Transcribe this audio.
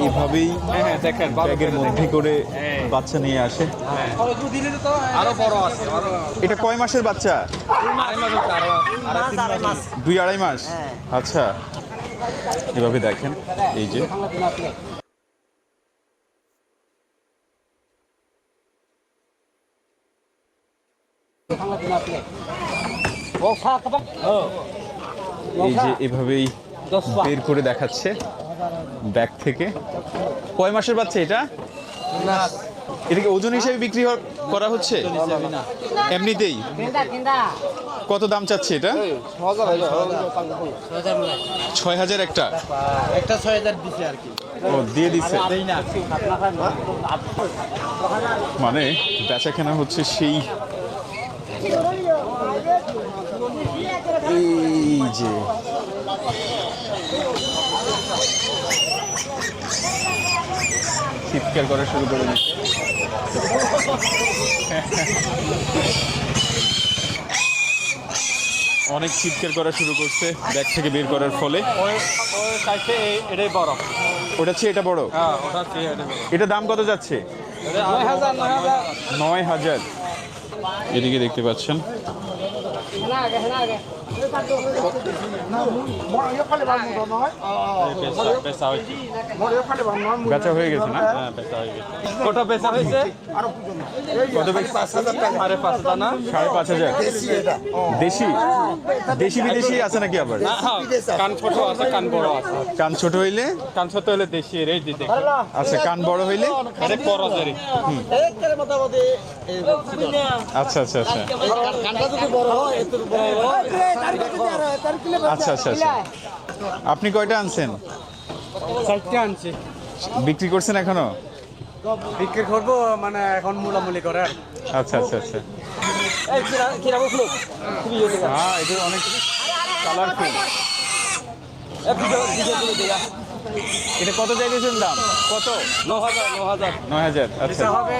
এইভাবেই দেখেন ব্যাগের মধ্যে করে বাচ্চা নিয়ে আসে। আরো বড় আছে, এটা কয় মাসের বাচ্চা? 2-2.5 মাস। আচ্ছা, এভাবে দেখেন এই যে এভাবেই বের করে দেখাচ্ছে ব্যাগ থেকে। কয় মাসের বাচ্চা এটা? এটাকে ওজন হিসেবে বিক্রি করা হচ্ছে এমনিতেই? কত দাম চাচ্ছে এটা? 6,000 একটা? একটা 6,000 দিছে আর কি। ও, দিয়ে দিচ্ছে। মানে বেচা কেনা হচ্ছে সেই এই যে চিৎকার করা শুরু করে দিচ্ছে। অনেক চিৎকার করা শুরু করছে ব্যাগ থেকে বের করার ফলে। এটাই বড়, ওটা চেয়ে এটা বড়। ওটা চেয়ে এটা বড়। এটা দাম কত যাচ্ছে? 9,000। এদিকে দেখতে পাচ্ছেন বেচা হয়ে গেছে না? কত বেচা হয়েছে? কত বেশি? 5,500 না? 5,500। দেশি দেশি বিদেশি আছে নাকি আবার? কান ছোট আছে, কান বড় আছে। কান ছোট হইলে? কান ছোট হলে দেশি রেট দিতে। আচ্ছা, কান বড় হইলে? আরে করজেরি। আচ্ছা আচ্ছা আচ্ছা আচ্ছা আচ্ছা আচ্ছা। আপনি কয়টা আনছেন? 4টা আনছি। বিক্রি করছেন এখনো? বিক্রি করবো মানে এখন মূলামূলি করে। আচ্ছা আচ্ছা আচ্ছা। হ্যাঁ, এটা অনেক কালারফুল। এটা কত চাইতেছেন দাম? কত? 9,000। 9,000। আচ্ছা। হবে